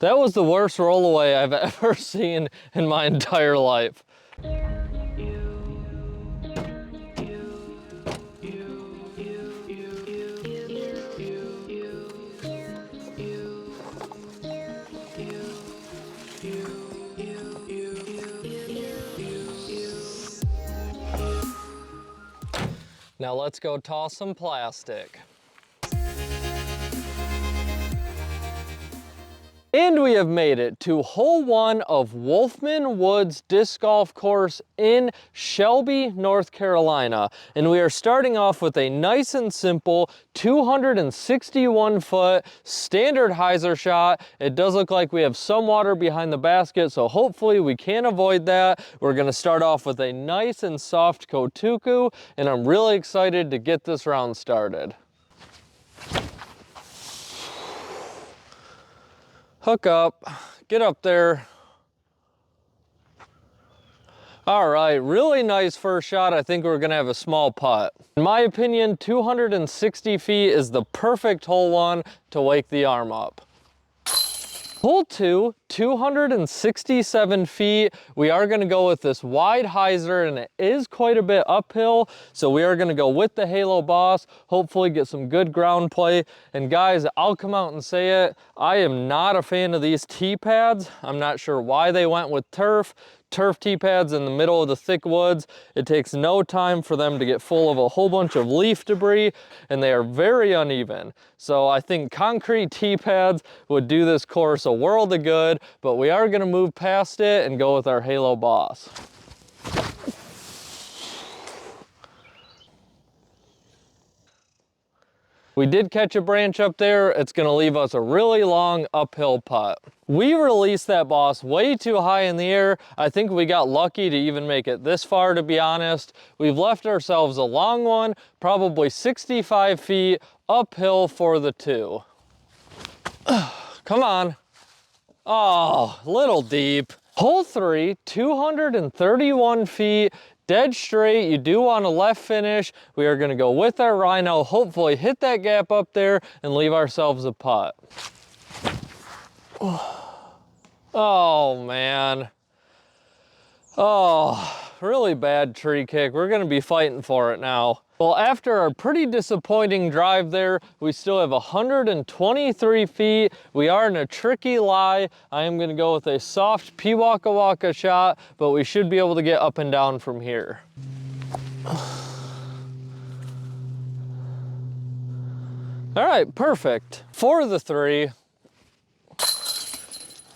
That was the worst rollaway I've ever seen in my entire life. Now let's go toss some plastic. And we have made it to hole 1 of Wolfman Woods Disc Golf Course in Shelby, North Carolina. And we are starting off with a nice and simple 261 foot standard hyzer shot. It does look like we have some water behind the basket, so hopefully we can avoid that. We're gonna start off with a nice and soft kotuku, and I'm really excited to get this round started. Hook up, get up there. All right, really nice first shot. I think we're gonna have a small putt. In my opinion, 260 feet is the perfect hole 1 to wake the arm up. Hole 2, 267 feet. We are gonna go with this wide hyzer, and it is quite a bit uphill, so we are gonna go with the Halo Boss, hopefully get some good ground play. And guys, I'll come out and say it, I am not a fan of these tee pads. I'm not sure why they went with turf. Turf tee pads in the middle of the thick woods. It takes no time for them to get full of a whole bunch of leaf debris, and they are very uneven. So I think concrete tee pads would do this course a world of good, but we are gonna move past it and go with our Halo Boss. We did catch a branch up there. It's gonna leave us a really long uphill putt. We released that Boss way too high in the air. I think we got lucky to even make it this far, to be honest. We've left ourselves a long one, probably 65 feet uphill for the 2. Come on. Oh, little deep. Hole 3, 231 feet. Dead straight. You do want a left finish. We are going to go with our Rhino, hopefully hit that gap up there and leave ourselves a putt. Oh man. Oh, really bad tree kick. We're going to be fighting for it now. Well, after our pretty disappointing drive there, we still have 123 feet. We are in a tricky lie. I am going to go with a soft P-Waka Waka shot, but we should be able to get up and down from here. All right, perfect. For the 3.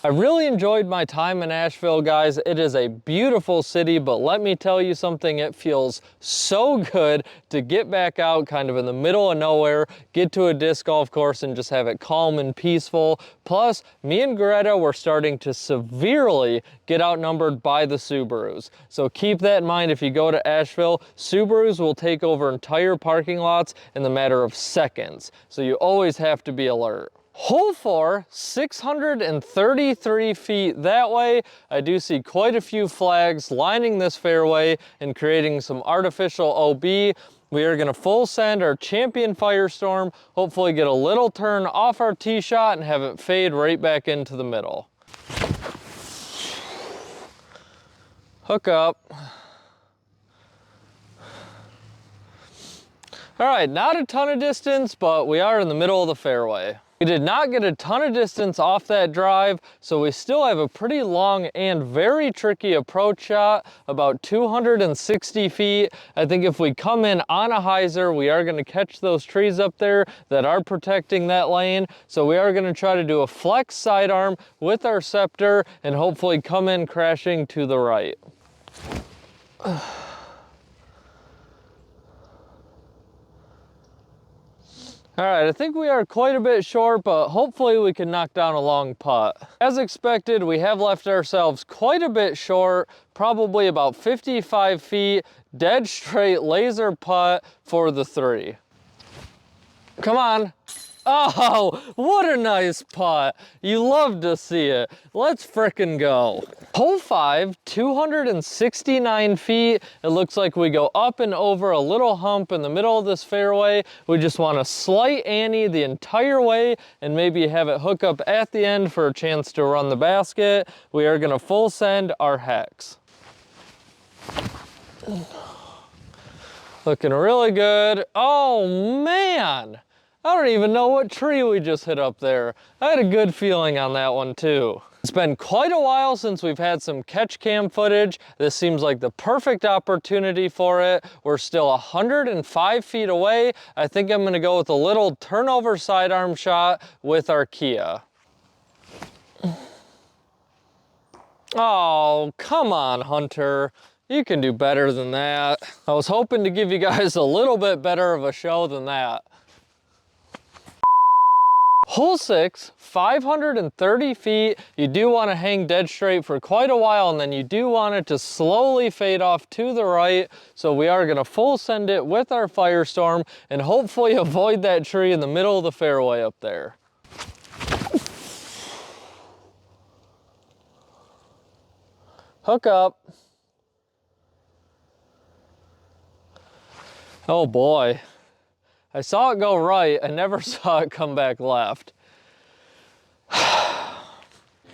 I really enjoyed my time in Asheville, guys. It is a beautiful city, but let me tell you something, it feels so good to get back out kind of in the middle of nowhere, get to a disc golf course and just have it calm and peaceful. Plus, me and Greta were starting to severely get outnumbered by the Subarus. So keep that in mind if you go to Asheville. Subarus will take over entire parking lots in the matter of seconds. So you always have to be alert. Hole 4, 633 feet that way. I do see quite a few flags lining this fairway and creating some artificial OB. We are gonna full send our Champion Firestorm, hopefully get a little turn off our tee shot and have it fade right back into the middle. Hook up. All right, not a ton of distance, but we are in the middle of the fairway. We did not get a ton of distance off that drive, so we still have a pretty long and very tricky approach shot, about 260 feet. I think if we come in on a hyzer, we are gonna catch those trees up there that are protecting that lane. So we are gonna try to do a flex sidearm with our scepter and hopefully come in crashing to the right. All right, I think we are quite a bit short, but hopefully we can knock down a long putt. As expected, we have left ourselves quite a bit short, probably about 55 feet, dead straight laser putt for the 3. Come on. Oh, what a nice putt. You love to see it. Let's frickin' go. Hole 5, 269 feet. It looks like we go up and over a little hump in the middle of this fairway. We just want to slight ante the entire way and maybe have it hook up at the end for a chance to run the basket. We are gonna full send our hex. Looking really good. Oh man. I don't even know what tree we just hit up there. I had a good feeling on that one too. It's been quite a while since we've had some catch cam footage. This seems like the perfect opportunity for it. We're still 105 feet away. I think I'm gonna go with a little turnover sidearm shot with our Kia. Oh, come on, Hunter. You can do better than that. I was hoping to give you guys a little bit better of a show than that. Hole 6, 530 feet. You do want to hang dead straight for quite a while, and then you do want it to slowly fade off to the right. So we are going to full send it with our Firestorm and hopefully avoid that tree in the middle of the fairway up there. Hook up. Oh boy. I saw it go right. I never saw it come back left.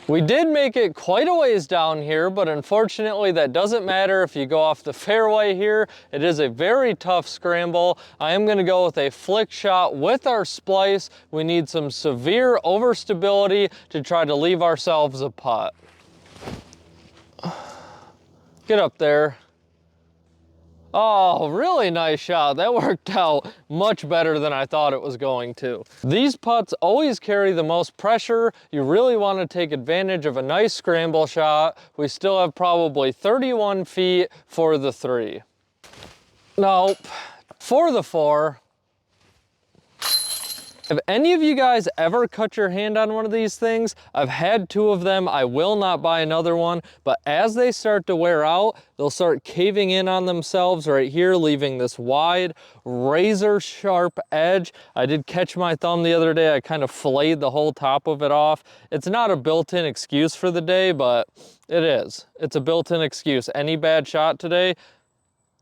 We did make it quite a ways down here, but unfortunately that doesn't matter if you go off the fairway here. It is a very tough scramble. I am gonna go with a flick shot with our splice. We need some severe overstability to try to leave ourselves a putt. Get up there. Oh, really nice shot. That worked out much better than I thought it was going to. These putts always carry the most pressure. You really want to take advantage of a nice scramble shot. We still have probably 31 feet for the 3. Nope. For the 4. Have any of you guys ever cut your hand on one of these things? I've had 2 of them. I will not buy another one, but as they start to wear out, they'll start caving in on themselves right here, leaving this wide, razor sharp edge. I did catch my thumb the other day. I kind of filleted the whole top of it off. It's not a built-in excuse for the day, but it is. It's a built-in excuse. Any bad shot today,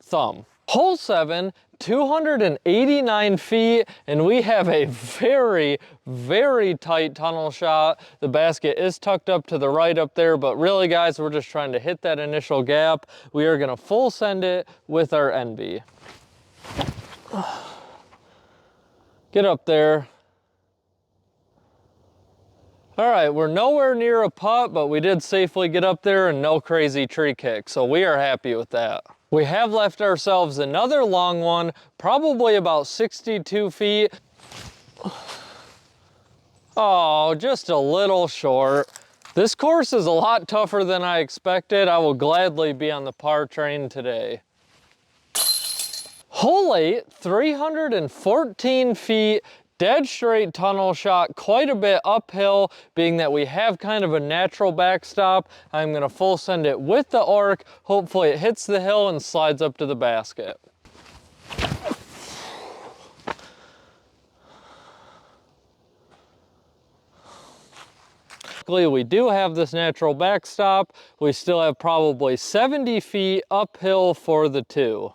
thumb. Hole 7, 289 feet, and we have a very, very tight tunnel shot. The basket is tucked up to the right up there, but really guys, we're just trying to hit that initial gap. We are gonna full send it with our NB. Get up there. All right, we're nowhere near a putt, but we did safely get up there and no crazy tree kick, so we are happy with that. We have left ourselves another long one, probably about 62 feet. Oh, just a little short. This course is a lot tougher than I expected. I will gladly be on the par train today. Hole 8, 314 feet. Dead straight tunnel shot, quite a bit uphill, being that we have kind of a natural backstop. I'm gonna full send it with the arc. Hopefully it hits the hill and slides up to the basket. We do have this natural backstop. We still have probably 70 feet uphill for the 2.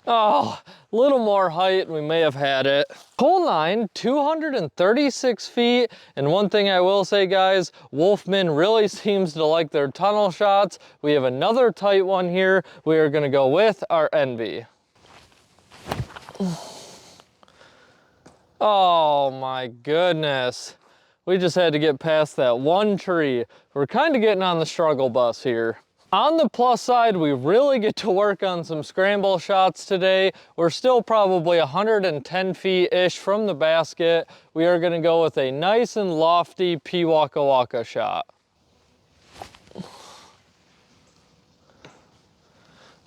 Oh, a little more height, we may have had it. Hole 9, 236 feet, and one thing I will say guys, Wolfman really seems to like their tunnel shots. We have another tight one here. We are gonna go with our Envy. Oh my goodness. We just had to get past that one tree. We're kind of getting on the struggle bus here. On the plus side, we really get to work on some scramble shots today. We're still probably 110 feet-ish from the basket. We are gonna go with a nice and lofty P Waka Waka shot.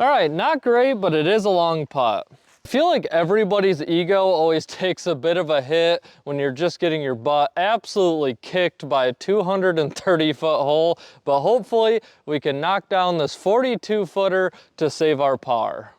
All right, not great, but it is a long putt. I feel like everybody's ego always takes a bit of a hit when you're just getting your butt absolutely kicked by a 230-foot hole, but hopefully we can knock down this 42-footer to save our par.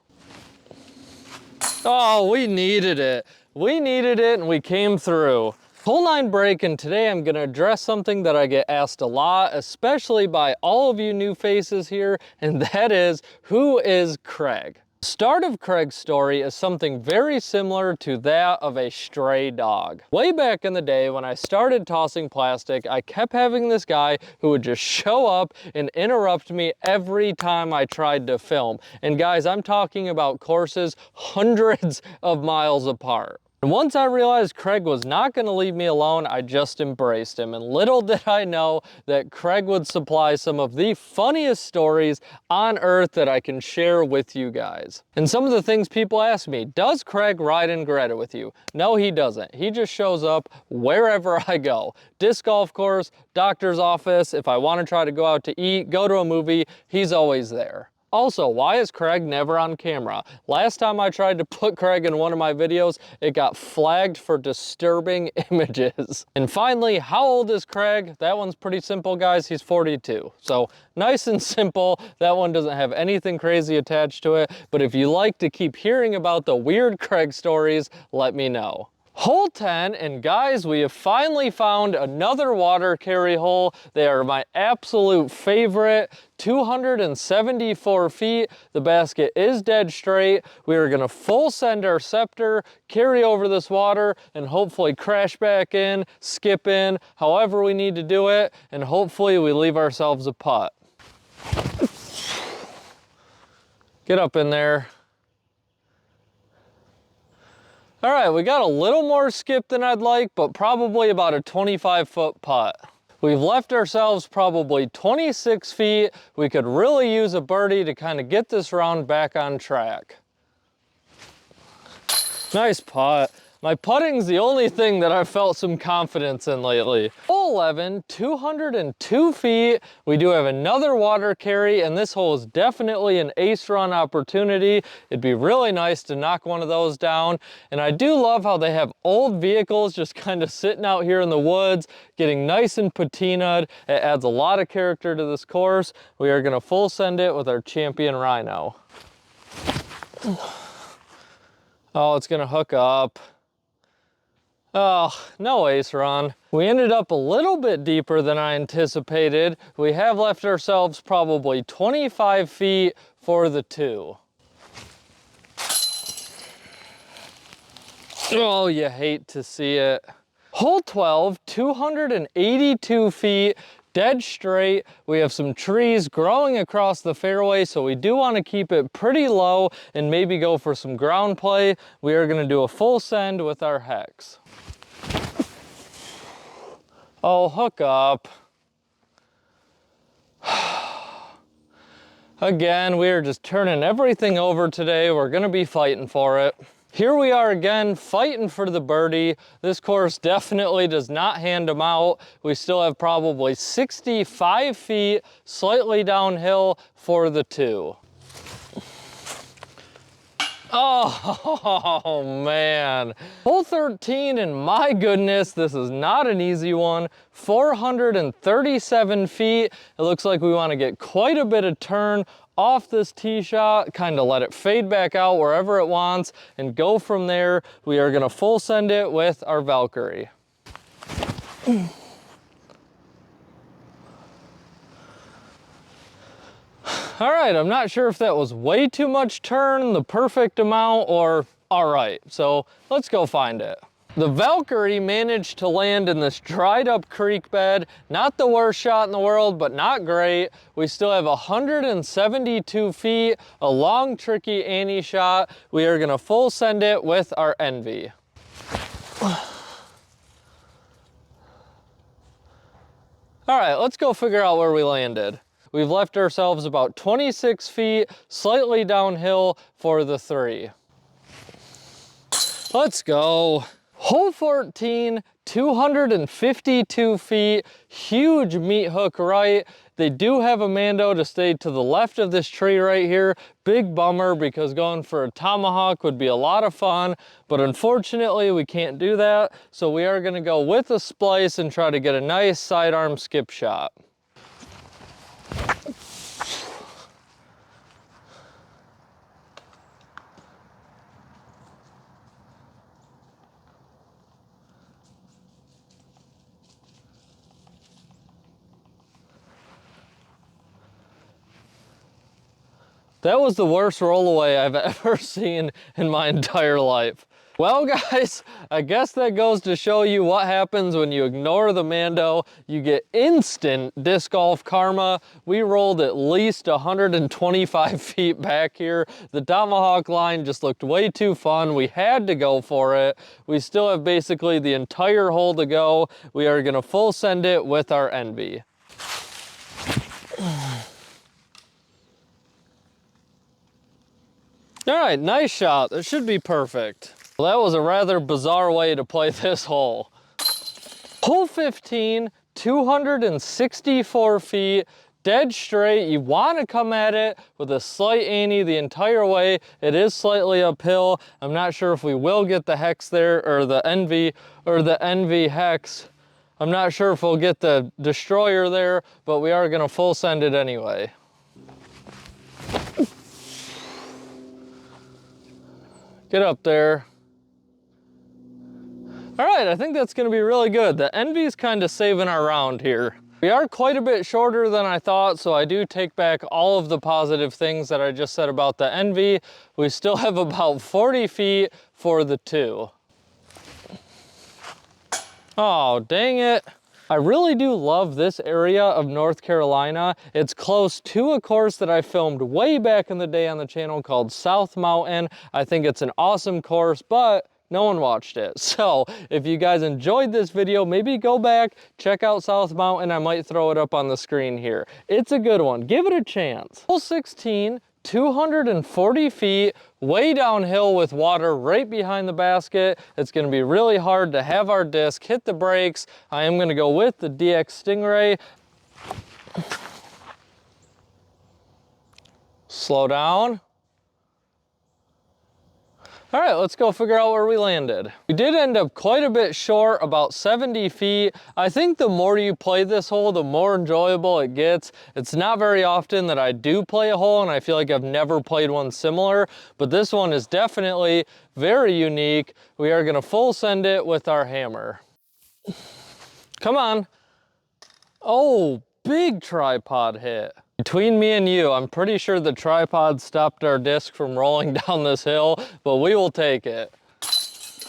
Oh, we needed it. We needed it and we came through. Hole 9 break, and today I'm gonna address something that I get asked a lot, especially by all of you new faces here, and that is, who is Craig? The start of Craig's story is something very similar to that of a stray dog. Way back in the day when I started tossing plastic, I kept having this guy who would just show up and interrupt me every time I tried to film. And guys, I'm talking about courses hundreds of miles apart. And once I realized Craig was not going to leave me alone, I just embraced him. And little did I know that Craig would supply some of the funniest stories on earth that I can share with you guys. And some of the things people ask me, does Craig ride in Greta with you? No, he doesn't. He just shows up wherever I go. Disc golf course, doctor's office, if I want to try to go out to eat, go to a movie, he's always there. Also, why is Craig never on camera? Last time I tried to put Craig in one of my videos, it got flagged for disturbing images. And finally, how old is Craig? That one's pretty simple, guys. He's 42. So nice and simple. That one doesn't have anything crazy attached to it. But if you like to keep hearing about the weird Craig stories, let me know. Hole 10, and guys, we have finally found another water carry hole. They are my absolute favorite, 274 feet. The basket is dead straight. We are gonna full send our scepter, carry over this water, and hopefully crash back in, skip in, however we need to do it, and hopefully we leave ourselves a putt. Get up in there. All right, we got a little more skip than I'd like, but probably about a 25-foot putt. We've left ourselves probably 26 feet. We could really use a birdie to kind of get this round back on track. Nice putt. My putting's the only thing that I've felt some confidence in lately. Hole 11, 202 feet. We do have another water carry, and this hole is definitely an ace run opportunity. It'd be really nice to knock one of those down. And I do love how they have old vehicles just kind of sitting out here in the woods, getting nice and patinaed. It adds a lot of character to this course. We are gonna full send it with our champion Rhino. Oh, it's gonna hook up. Oh, no ace run. We ended up a little bit deeper than I anticipated. We have left ourselves probably 25 feet for the two. Oh, you hate to see it. Hole 12, 282 feet, dead straight. We have some trees growing across the fairway, so we do want to keep it pretty low and maybe go for some ground play. We are going to do a full send with our hex. Oh, hook up. Again, we are just turning everything over today. We're gonna be fighting for it. Here we are again, fighting for the birdie. This course definitely does not hand them out. We still have probably 65 feet, slightly downhill for the two. Oh, man. Hole 13, and my goodness, this is not an easy one. 437 feet. It looks like we want to get quite a bit of turn off this tee shot, kind of let it fade back out wherever it wants, and go from there. We are going to full send it with our Valkyrie. All right, I'm not sure if that was way too much turn, the perfect amount, or all right, so let's go find it. The Valkyrie managed to land in this dried up creek bed. Not the worst shot in the world, but not great. We still have 172 feet, a long, tricky Annie shot. We are gonna full send it with our Envy. All right, let's go figure out where we landed. We've left ourselves about 26 feet, slightly downhill for the three. Let's go. Hole 14, 252 feet, huge meat hook right. They do have a Mando to stay to the left of this tree right here. Big bummer, because going for a tomahawk would be a lot of fun, but unfortunately we can't do that. So we are gonna go with a splice and try to get a nice sidearm skip shot. That was the worst rollaway I've ever seen in my entire life. Well guys, I guess that goes to show you what happens when you ignore the Mando. You get instant disc golf karma. We rolled at least 125 feet back here. The tomahawk line just looked way too fun. We had to go for it. We still have basically the entire hole to go. We are gonna full send it with our Envy. All right, nice shot. That should be perfect. Well, that was a rather bizarre way to play this hole. Hole 15, 264 feet, dead straight. You want to come at it with a slight ante the entire way. It is slightly uphill. I'm not sure if we will get the hex there, or the Envy hex. I'm not sure if we'll get the destroyer there, but we are gonna full send it anyway. Get up there. All right, I think that's gonna be really good. The Envy's kind of saving our round here. We are quite a bit shorter than I thought, so I do take back all of the positive things that I just said about the Envy. We still have about 40 feet for the 2. Oh, dang it. I really do love this area of North Carolina. It's close to a course that I filmed way back in the day on the channel called South Mountain. I think it's an awesome course, but no one watched it. So if you guys enjoyed this video, maybe go back, check out South Mountain. I might throw it up on the screen here. It's a good one. Give it a chance. Hole 16, 240 feet, way downhill with water right behind the basket. It's gonna be really hard to have our disc hit the brakes. I am gonna go with the DX Stingray. Slow down. All right, let's go figure out where we landed. We did end up quite a bit short, about 70 feet. I think the more you play this hole, the more enjoyable it gets. It's not very often that I do play a hole, and I feel like I've never played one similar, but this one is definitely very unique. We are gonna full send it with our hammer. Come on. Oh, big tripod hit. Between me and you, I'm pretty sure the tripod stopped our disc from rolling down this hill, but we will take it.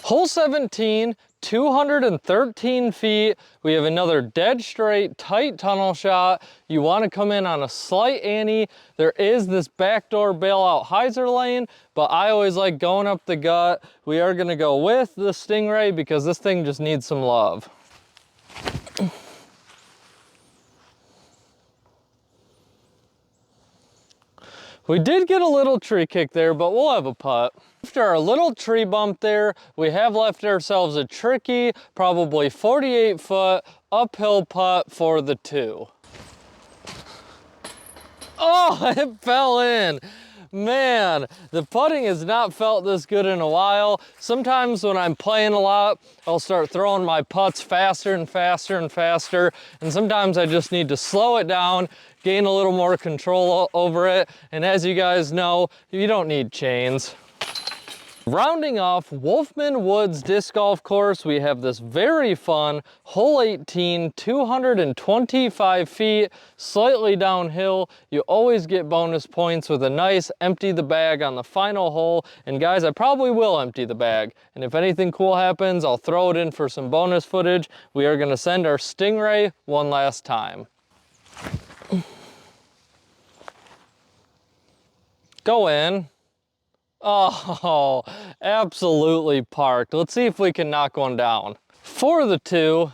Hole 17, 213 feet. We have another dead straight, tight tunnel shot. You want to come in on a slight ante. There is this backdoor bailout hyzer lane, but I always like going up the gut. We are going to go with the Stingray because this thing just needs some love. We did get a little tree kick there, but we'll have a putt. After our little tree bump there, we have left ourselves a tricky, probably 48-foot uphill putt for the 2. Oh, it fell in. Man, the putting has not felt this good in a while. Sometimes when I'm playing a lot, I'll start throwing my putts faster and faster and faster, and sometimes I just need to slow it down, gain a little more control over it, and as you guys know, you don't need chains. Rounding off Wolfman Woods disc golf course, we have this very fun hole 18, 225 feet, slightly downhill. You always get bonus points with a nice empty the bag on the final hole. And guys, I probably will empty the bag. And if anything cool happens, I'll throw it in for some bonus footage. We are gonna send our Stingray one last time. Go in. Oh, absolutely parked. Let's see if we can knock one down. For the 2.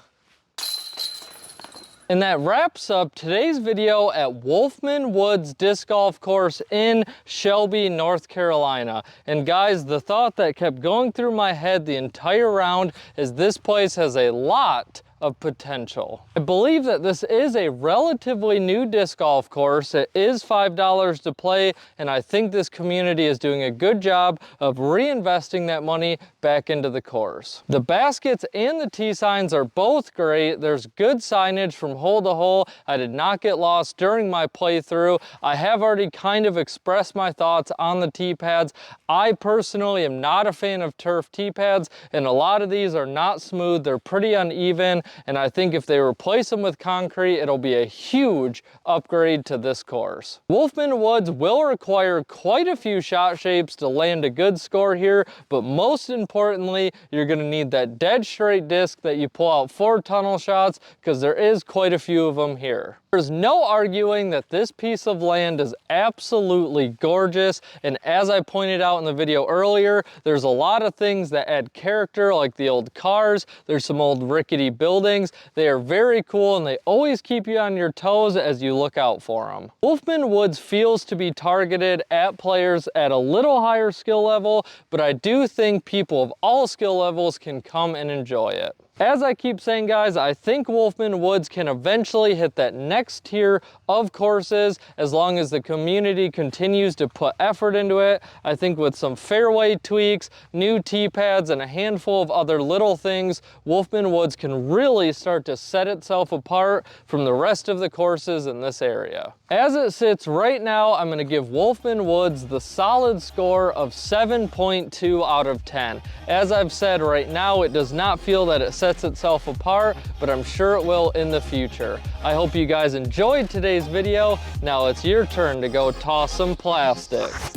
And that wraps up today's video at Wolfman Woods disc golf course in Shelby, North Carolina. And guys, the thought that kept going through my head the entire round is this place has a lot of potential. I believe that this is a relatively new disc golf course. It is $5 to play, and I think this community is doing a good job of reinvesting that money back into the course. The baskets and the tee signs are both great. There's good signage from hole to hole. I did not get lost during my playthrough. I have already kind of expressed my thoughts on the tee pads. I personally am not a fan of turf tee pads, and a lot of these are not smooth. They're pretty uneven. and I think if they replace them with concrete, it'll be a huge upgrade to this course. Wolfman Woods will require quite a few shot shapes to land a good score here, but most importantly, you're gonna need that dead straight disc that you pull out for tunnel shots, because there is quite a few of them here. There's no arguing that this piece of land is absolutely gorgeous, and as I pointed out in the video earlier, there's a lot of things that add character, like the old cars. There's some old rickety buildings. They are very cool, and they always keep you on your toes as you look out for them. Wolfman Woods feels to be targeted at players at a little higher skill level, but I do think people of all skill levels can come and enjoy it. As I keep saying, guys, I think Wolfman Woods can eventually hit that next tier of courses as long as the community continues to put effort into it. I think with some fairway tweaks, new tee pads, and a handful of other little things, Wolfman Woods can really start to set itself apart from the rest of the courses in this area. As it sits right now, I'm going to give Wolfman Woods the solid score of 7.2 out of 10. As I've said, right now it does not feel that it sets itself apart, but I'm sure it will in the future. I hope you guys enjoyed today's video. Now it's your turn to go toss some plastics.